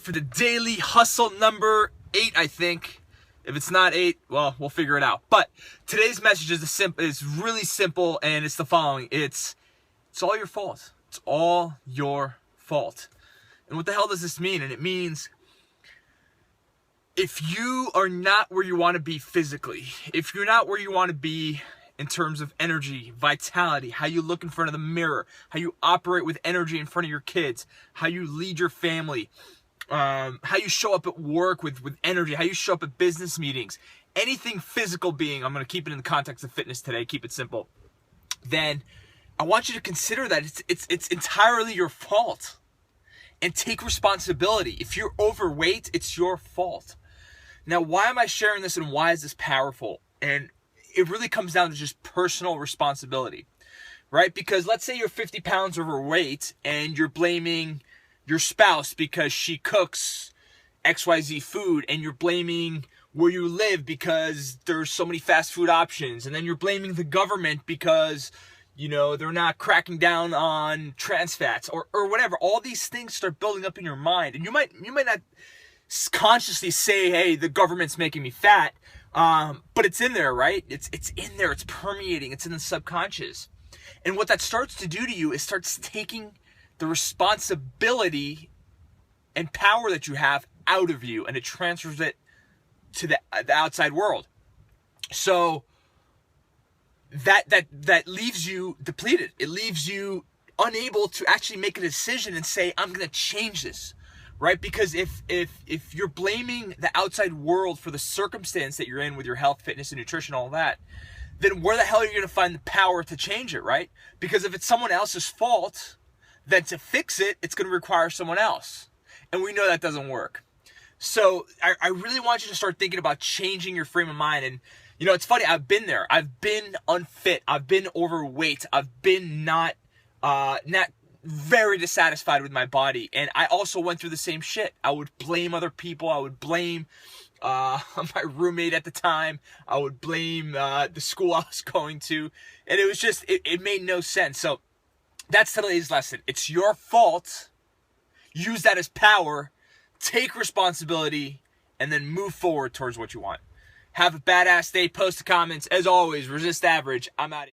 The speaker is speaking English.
for the daily hustle number 8, I think. If it's not 8, well, we'll figure it out. But today's message is really simple, and it's the following. It's all your fault. It's all your fault. And what the hell does this mean? And it means if you are not where you want to be physically, if you're not where you want to be in terms of energy, vitality, how you look in front of the mirror, how you operate with energy in front of your kids, how you lead your family, how you show up at work with energy, how you show up at business meetings, anything physical being, I'm going to keep it in the context of fitness today, keep it simple, then I want you to consider that it's entirely your fault and take responsibility. If you're overweight, it's your fault. Now, why am I sharing this and why is this powerful? And it really comes down to just personal responsibility, right? Because let's say you're 50 pounds overweight and you're blaming your spouse because she cooks XYZ food, and you're blaming where you live because there's so many fast food options, and then you're blaming the government because, you know, they're not cracking down on trans fats or whatever. All these things start building up in your mind, and you might not consciously say, hey, the government's making me fat, but it's in there, right? It's in there, it's permeating, it's in the subconscious. And what that starts to do to you is starts taking the responsibility and power that you have out of you, and it transfers it to the outside world. So that leaves you depleted. It leaves you unable to actually make a decision and say, I'm going to change this, right? Because if you're blaming the outside world for the circumstance that you're in with your health, fitness, and nutrition, all that, then where the hell are you going to find the power to change it, right? Because if it's someone else's fault, then to fix it, it's going to require someone else. And we know that doesn't work. So I really want you to start thinking about changing your frame of mind. And, you know, it's funny, I've been there. I've been unfit. I've been overweight. I've been not very dissatisfied with my body. And I also went through the same shit. I would blame other people. I would blame my roommate at the time. I would blame the school I was going to. And it was just, it made no sense. So that's today's lesson. It's your fault. Use that as power. Take responsibility. And then move forward towards what you want. Have a badass day. Post the comments. As always, resist average. I'm out of here.